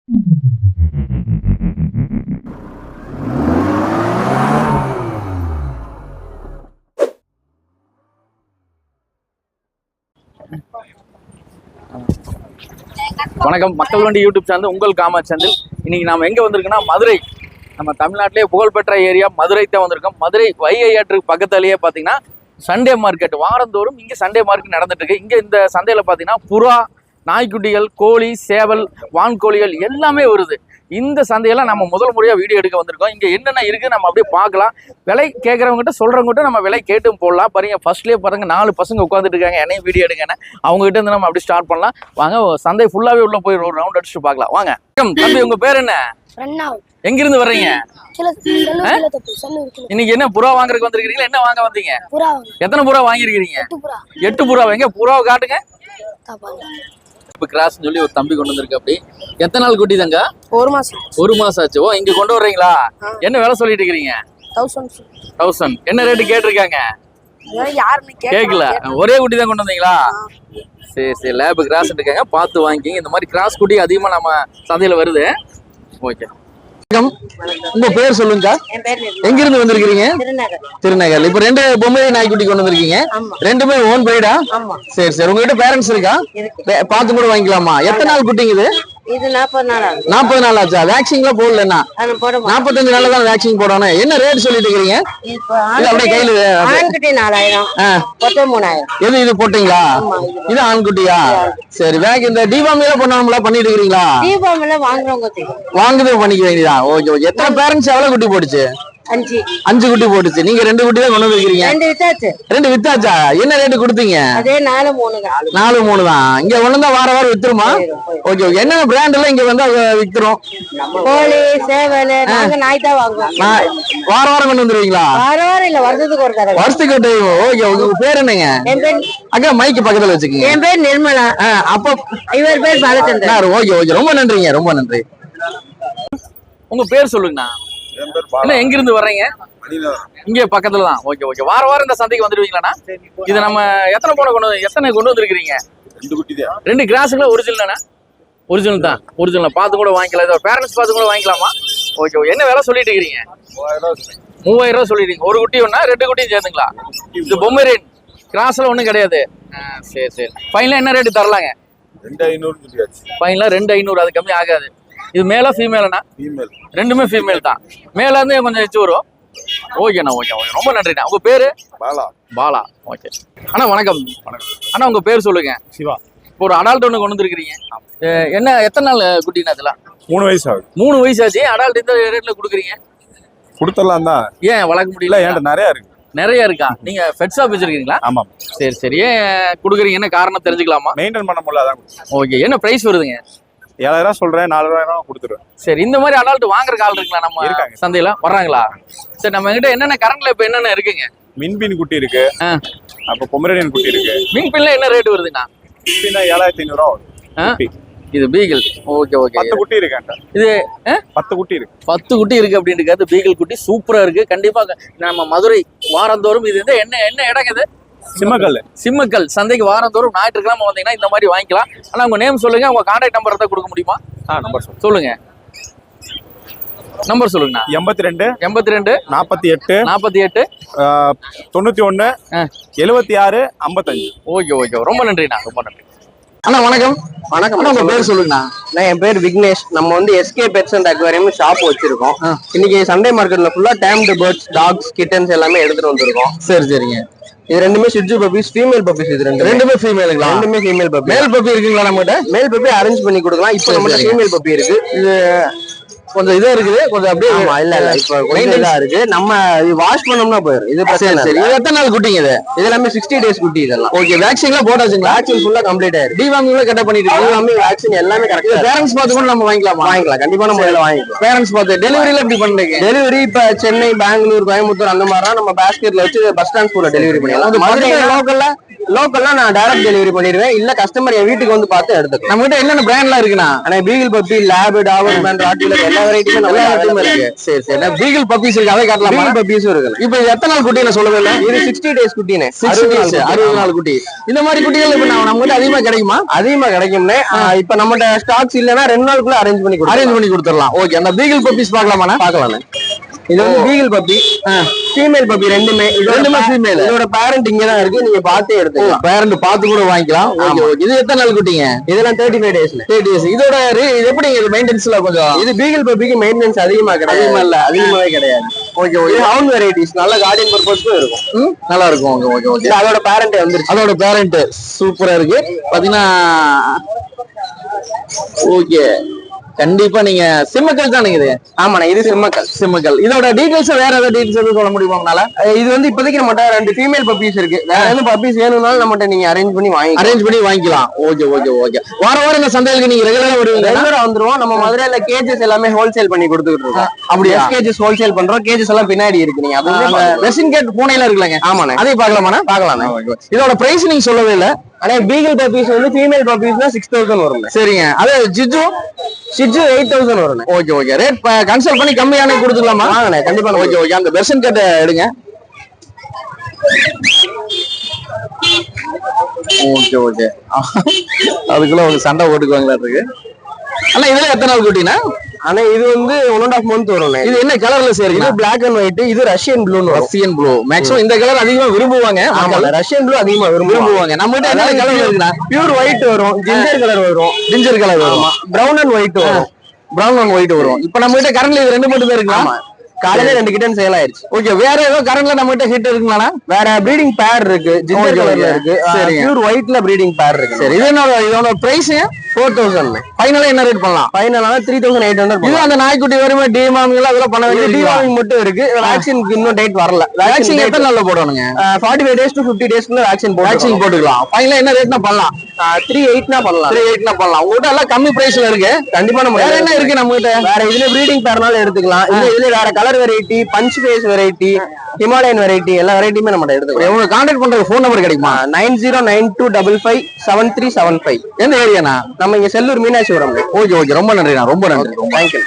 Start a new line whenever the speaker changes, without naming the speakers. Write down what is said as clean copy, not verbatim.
வணக்கம், மக்கள் வண்டி யூடியூப் சேனல் உங்கள் காமச்சந்தில். இன்னைக்கு நாம எங்க வந்திருக்கோம்னா மதுரை. நம்ம தமிழ்நாட்டிலேயே புகழ்பெற்ற ஏரியா மதுரை தான் வந்திருக்கோம். மதுரை வைகை ஆற்றுக்கு பக்கத்துலயே பாத்தீங்கன்னா சண்டே மார்க்கெட், வாரந்தோறும் இங்க சண்டே மார்க்கெட் நடந்துட்டு இருக்கு. இங்க இந்த சந்தையில பாத்தீங்கன்னா புறா, நாய்க்குட்டிகள், கோழி, சேவல், வான்கோழிகள் எல்லாமே வருது. இந்த சந்தையெல்லாம் நம்ம முதல் முறையா வீடியோ எடுக்க வந்திருக்கோம். இங்க என்னென்ன இருக்கு நம்ம அப்படியே பார்க்கலாம். விலை கேட்கறவங்ககிட்ட சொல்றவங்ககிட்ட நம்ம விலை கேட்டும் போடலாம். பாருங்க, ஃபர்ஸ்ட்லயே பாருங்க 4 பசங்க உட்காந்துட்டு இருக்காங்க, என்னையும் வீடியோ எடுங்கன்னு. அவங்க கிட்ட இருந்து நம்ம அப்படி ஸ்டார்ட் பண்ணலாம். வாங்க, சந்தை ஃபுல்லாவே உள்ள போய் ஒரு ரவுண்ட் அடிச்சுட்டு பார்க்கலாம். வாங்க. தம்பி, உங்க பேர் என்ன? எங்க இருந்து வர்றீங்க? இன்னைக்கு என்ன புறா வாங்குறதுக்கு வந்திருக்கீங்களா? என்ன வாங்க வந்தீங்க? எத்தனை புறா வாங்கிருக்கீங்க? 8 புறா. எங்க புறாவை காட்டுங்க. கிராஸ் சொல்லி ஒரு தம்பி கொண்டு வந்திருக்கு. அப்படி எத்தனை நாள் குட்டி தங்க?
1 மாசம்.
1 மாசம் ஆச்சு. ஓ, இங்க கொண்டு வர்றீங்களா? என்ன வேலை சொல்லிட்டு இருக்கீங்க? 1000. என்ன ரேட்டு கேட்டிருக்காங்க? கேட்கல. ஒரே குட்டி தான் கொண்டு வந்தீங்களா? சரி சரி, லேப் கிராஸ் இருக்காங்க, பார்த்து வாங்கிக்கிங்க. இந்த மாதிரி கிராஸ் குட்டி அதிகமா நம்ம சந்தையில வருது. ஓகே, உங்க பேர் சொல்லுங்க. எங்க இருந்து வந்திருக்கீங்க? திருநகர். இப்ப 2 பொம்மை நாய்க்குட்டி கொண்டு வந்திருக்கீங்க. ரெண்டுமே ஓன் பிரைடா? சரி சரி. உங்ககிட்ட பேரண்ட்ஸ் இருக்கா? பார்த்து கூட வாங்கிக்கலாமா? எத்தனை நாள் குட்டிங்க இது?
இது 40 நாள்.
40 நாள் ஆச்சா? வேக்சின்லாம் போடலன்னா 45 நாள்ல தான் வேக்சின் போடணும். என்ன ரேட் சொல்லிட்டு இருக்கீங்க? அப்படியே கையில
ஆண்குட்டி 4000, பொட்டை 3000.
எது இது போட்டீங்களா? இது ஆண்குட்டியா? சரி. இந்த டிவாமில பண்ணணும்ல, பண்ணிட்டு இருக்கீங்களா?
டிவாமில வாங்குறது
பண்ணிக்க வேண்டியதா? Okay okay. எத்தனை பேரண்ட்ஸ் எவ்வளவு குட்டி போட்டுச்சு? 5 குட்டி போட்டுச்சு. நீங்க 2 குட்டி தான் கொண்டு வந்திருக்கீங்க. 2 வித்தாச்சா? என்ன ரேட்டு கொடுத்தீங்க?
அதே 4-3
தான். இங்க கொண்டு வந்தா வாரம் வித்துருமா? Okay okay. என்ன பிராண்ட் எல்லாம் இங்க வந்து விக்கிறோம்?
கோழி, சேவல், நாங்க நாய் தான் வாங்குவோம்.
வாரம் கொண்டு வந்துருவீங்களா?
வாரம் இல்ல, வருஷத்துக்கு ஒரு தடவை.
வருஷத்துக்கு ஒரு டைம். ஓகே. உங்க பேர் என்னங்க?
என் பேர்
அக்கா, மைக்கு பக்கத்துல வச்சுக்கீங்க.
என் பேர் நிர்மலா.
அப்ப
இவர் பேர் பாலச்சந்திரன்.
Okay okay. ரொம்ப நன்றிங்க, ரொம்ப நன்றி. உங்க பேர் சொல்லுங்கண்ணா. என்ன, எங்க இருந்து வர்றீங்க? இங்க பக்கத்துல தான். Okay okay. வாரம் இந்த சந்தைக்கு வந்துருவீங்களாண்ணா? இது நம்ம எத்தனை கொண்டு வந்திருக்கீங்க? 2 கிராஸுங்களா? ஒரிஜினல் ஒரிஜினல் தான். ஒரிஜினல் பார்த்து கூட வாங்கிக்கலாம். பேரண்ட்ஸ் பார்த்து கூட வாங்கிக்கலாமா? Okay okay. என்ன வேலை சொல்லிட்டு இருக்கீங்க? 3000 சொல்லிட்டீங்க. ஒரு குட்டி ஒண்ணா, 2 குட்டியும் சேர்த்துங்களா? இது பொம்மரேன் கிராஸ்ல ஒண்ணும் கிடையாது. சரி சரி. ஃபைனலா என்ன ரேட்டு தரலாங்க?
2500.
ஃபைனலா 2500. அது கம்மி ஆகாது. இது மேலா ஃபீமேலா?
ஃபீமேல்.
ரெண்டுமே ஃபீமேல் தான். மேல இருந்து கொஞ்சம் எச்சு வரும். ஓகேண்ணா, ஓகே ஓகே. ரொம்ப நன்றிண்ணா. உங்க பேரு? பாலா. ஓகே அண்ணா, வணக்கம். அண்ணா, உங்க பேர் சொல்லுங்க.
சிவா.
இப்போ ஒரு அடால்ட் ஒன்று கொண்டு வந்துருக்கீங்க. என்ன, எத்தனை நாள் குட்டினா? இதெல்லாம்
3 வயசு ஆகுது.
3 வயசு ஆச்சு. அடால்ட் இந்த ரேட்ல கொடுக்குறீங்க?
கொடுத்துடலாம் தான்.
ஏன் வளர்க்க முடியல?
என்கிட்ட நிறைய இருக்கா?
நீங்க பெட் ஷாப் வச்சிருக்கீங்களா?
ஆமா.
சரி சரி. ஏன் கொடுக்குறீங்க? என்ன காரணம் தெரிஞ்சுக்கலாமா?
மெயின்டைன் பண்ண முடியல, அதான்.
ஓகே. என்ன பிரைஸ் வருதுங்க?
7000 சொல்றேன், 4000 கொடுத்துருவேன்.
சரி. இந்த மாதிரி அடால்ட் வாங்குற ஆள் இருக்குங்களா நம்ம சந்தையில? வர்றாங்களா? சரி. நம்ம கிட்ட என்னென்ன கரண்ட்ல இப்ப என்னென்ன இருக்குங்க?
மின்பின் குட்டி இருக்கு, அப்ப பொமரேனியன் குட்டி இருக்கு.
மின்பின்ல என்ன ரேட் வருதுங்க?
7500 வரும்.
இது பீகிள். Okay okay.
10 குட்டி இருக்கு. இது 10 குட்டி இருக்கு.
10 குட்டி இருக்கு அப்படின்றது பீகிள் குட்டி சூப்பரா இருக்கு. கண்டிப்பா நம்ம மதுரை வாரந்தோறும் இது என்ன இடங்க இது? சிம்மக்கல் சந்தைக்கு வாரந்தோறும் ஞாயிற்றுக்கிழமை வந்தீங்கன்னா இந்த மாதிரி வாங்கிக்கலாம். ஆனா உங்க நேம் சொல்லுங்க, உங்க கான்டாக்ட் நம்பர் தான் கொடுக்க முடியுமா?
நம்பர்
சொல்லுங்க. நம்பர் சொல்லுங்க.
82
48
91 76 55.
Okay okay. ரொம்ப நன்றிண்ணா, ரொம்ப நன்றி.
அண்ணா வணக்கம்.
வணக்கம். உங்க பேர் சொல்லுங்கண்ணா.
என் பேர் விக்னேஷ். நம்ம வந்து SK pets and aquarium shop வச்சிருக்கோம். இன்னைக்கு சண்டே மார்க்கெட்ல ஃபுல்லா டேம்டு பேர்ட்ஸ், டாக்ஸ், கிட்டன்ஸ் எல்லாமே எடுத்துட்டு வந்திருக்கோம்.
சரி சரிங்க.
இது ரெண்டுமே ஷிட்ஜு பப்பீஸ், ஃபீமேல் பப்பீஸ். இது ரெண்டுமே ஃபீமேலுங்களா? ரெண்டுமே ஃபீமேல் பப்பி.
மேல் பப்பி இருக்குங்களா நம்மகிட்ட?
மேல் பப்பி அரேஞ்ச் பண்ணி கொடுக்கலாம். இப்போ நம்ம ஃபீமேல் பப்பி இருக்கு. இது
கொஞ்சம் இதா இருக்குது, கொஞ்சம் அப்படியே.
இல்ல இப்ப கொஞ்சம் இதா இருக்கு. நம்ம இது வாஷ் பண்ணோம்னா போயிடும். இது பிரச்சனை.
சரி. இது எத்தனை நாள் குட்டிங்க? இது
எல்லாமே 60 டேஸ் குட்டி. இதெல்லாம்
ஓகே. வேக்சின்லாம் போட்டாச்சுங்களா?
வேக்சின் ஃபுல்லா கம்ப்ளீட் ஆயிருக்கு.
டிவாமிங்ல கரெக்டா பண்ணிட்டு
டிவாமி வேக்சின் எல்லாமே கரெக்டா.
பேரண்ட்ஸ் பார்த்து கூட நம்ம வாங்கிக்கலாம்.
கண்டிப்பா நம்ம இதெல்லாம் வாங்கிக்கலாம்.
பேரண்ட்ஸ் பார்த்து. டெலிவரியில எப்படி பண்றீங்க?
டெலிவரி இப்ப சென்னை, பெங்களூர், கோயம்புத்தூர் அந்த மாதிரி நம்ம பேஸ்கெட்ல வச்சு பஸ் டிரான்ஸ்போர்ட்ல டெலிவரி பண்ணிடலாம். மதுரை லோக்கல்ல நான் டைரக்ட் டெலிவரி பண்ணிடுவேன். இல்ல கஸ்டமர் என் வீட்டுக்கு வந்து பார்த்து எடுத்துக்கலாம்.
நம்ம கிட்ட என்னென்ன பிராண்ட்லாம் இருக்குண்ணா?
Beagle puppy, lab, Dabur, Rottweiler எல்லா வெரைட்டியும்
எல்லா இடத்துலயும் இருக்கு. சரி சரி. பீகிள் பப்பீஸ் இருக்கு, அதை காட்டலாமா?
பப்பீஸும் இருக்கு.
இப்போ இது எத்தனை நாள் குட்டின்னு சொல்லவே இல்லை.
இது 60 days குட்டினே.
60 நாள் குட்டி. இந்த மாதிரி குட்டிகள் இப்ப நம்ம கிட்ட அதிகமா கிடைக்குமா?
அதிகமா கிடைக்கும்னே. இப்ப நம்மகிட்ட ஸ்டாக்ஸ் இல்லைன்னா 2 நாளுக்குள்ள அரேஞ்ச் பண்ணி
கொடுத்துடலாம். ஓகே, அந்த பீகிள் பப்பீஸ் பார்க்கலாமா?
பார்க்கலாம். இது வந்து பீகிள் பப்பி, ஃபீமேல் பப்பி ரெண்டுமே.
ரெண்டுமே ஃபீமேல்.
இதோட பேரண்ட் இங்க தான் இருக்கு, நீங்க பார்த்தே எடுத்துக்கலாம்.
பேரண்ட் பார்த்து கூட வாங்கிக்கலாம். Okay okay. இது எத்தனை நாள் குட்டிங்க?
இதெல்லாம் 35 days.
30 days. இதோட இது எப்படி மெயின்டெனன்ஸ்ல கொஞ்சம்?
இது பீகிள் பப்பிக்கு மெயின்டெனன்ஸ் அதிகமா கிடையாது. அதிகமாவே கிடையாது.
Okay okay.
ஹவுண்ட் வெரைட்டிஸ் நல்ல கார்டியன் பர்பஸ்க்கும் இருக்கும்.
நல்லா இருக்கும். Okay okay.
அதோட பேரண்ட் வந்துருச்சு.
அதோட பேரண்ட் சூப்பரா இருக்கு பாத்தீங்கன்னா. ஓகே, கண்டிப்பா நீங்க சிம்மக்கல் தானே இது?
ஆமாண்ணா, இது
சிம்மக்கல். இதோட டீடைல்ஸ் வேற ஏதாவது டீடைல்ஸ் எதுவும் சொல்ல முடியுமா உங்களால?
இது வந்து இப்போதைக்கு நம்மகிட்ட 2 ஃபீமேல் பப்பீஸ் இருக்கு. வேற எந்த பப்பீஸ் வேணும்னாலும் நம்மகிட்ட நீங்க அரேஞ்ச் பண்ணி
வாங்கிக்கலாம். Okay okay okay. வாரம் இந்த சந்தைகளுக்கு நீங்க ரெகுலரா வருவீங்க?
ரெகுலரா வந்துருவோம். நம்ம மதுரையில கேஜஸ் எல்லாமே ஹோல்சேல் பண்ணி கொடுத்துட்டு இருக்கோம். அப்படி கேஜஸ் ஹோல்சேல் பண்றோம். கேஜஸ் எல்லாம் பின்னாடி இருக்கு. நீங்க அது
வெஸ்டின் கேட் பூனையில இருக்குல்லங்க?
ஆமாண்ணே,
அதே பார்க்கலாமா?
பார்க்கலாம்.
இதோட பிரைஸ் நீங்க சொல்லவே இல்லை.
ஆனா பீகிள் பப்பீஸ் வந்து ஃபீமேல் பப்பீஸ்னா 6000 வரும்.
சரிங்க. அது ஷிட்ஜு
8000 வரும்.
Okay okay. ரேட் கன்சல்ட் பண்ணி கம்மியான கொடுத்துக்கலாமா?
வாங்கண்ணே, கண்டிப்பா.
Okay okay. அந்த பெர்சன் கேட்ட எடுங்க. Okay okay. அதுக்குள்ள ஒரு சண்டை ஓட்டுக்குவாங்களா இருக்கு. ஆனா இதுல எத்தனை நாள் குட்டினா?
ஆனா இது வந்து 1.5 month வரும்.
இது என்ன கலர்ல சரி?
இது பிளாக் அண்ட் ஒயிட். இது ரஷ்யன் ப்ளூ.
மேக்ஸிமம் இந்த கலர் அதிகமா விரும்புவாங்க.
ரஷ்யன் ப்ளூ அதிகமா விரும்புவாங்க.
நம்ம கிட்ட என்ன கலர் இருக்குன்னா
பியூர் ஒயிட் வரும், ஜிஞ்சர் கலர் வரும், பிரவுன் அண்ட் ஒயிட் வரும்.
இப்ப நம்ம கிட்ட கரண்ட்ல இது 2 மட்டும் தான் இருக்குமா?
காலையில 2 கிட்டன் சேல் ஆயிருச்சு.
ஓகே. வேற ஏதோ கரண்ட்ல நம்ம கிட்ட ஹிட் இருக்குங்களா?
வேற ப்ரீடிங் பேர் இருக்கு, ஜிஞ்சர் கலர்ல இருக்கு. சரி, பியூர் ஒயிட்ல ப்ரீடிங் பேர் இருக்கு.
சரி, இதோட பிரைஸ்
4000.
ஃபைனலா என்ன ரேட் பண்ணலாம்?
ஃபைனலா 3800.
இது அந்த நாய்க்குட்டி வருமே டிமாமிங் அதெல்லாம் பண்ண வேண்டியது.
டிமாமிங் மட்டும் இருக்கு. வேக்சினுக்கு இன்னும் டேட் வரல.
வேக்சின் எத்தனை நாள்ல போடணுங்க?
45 days to 50 daysக்குள்ள வேக்சின்
போட்டுக்கலாம். ஃபைனலா என்ன ரேட்னா பண்ணலாம்?
38 பண்ணலாம்.
38 பண்ணலாம். உங்ககிட்ட எல்லாம் கம்மி பிரைஸ்ல இருக்கு.
கண்டிப்பா நம்ம
வேற என்ன இருக்கு நம்ம கிட்ட?
வேற இதுல ப்ரீடிங் பேர்னால எடுத்துக்கலாம். இதுல வேற colour variety, punch face variety, Himalayan variety, எல்லா வெரைட்டியுமே நம்ம எடுத்துக்கலாம்.
உங்களுக்கு கான்டாக்ட் பண்ற ஃபோன் நம்பர் கிடைக்குமா?
9092557375.
எந்த ஏரியானா?
நம்ம இங்க செல்லூர் மீனாட்சிபுரம்.
Okay okay. ரொம்ப நன்றிண்ணா, ரொம்ப நன்றி.
தேங்க்யூ.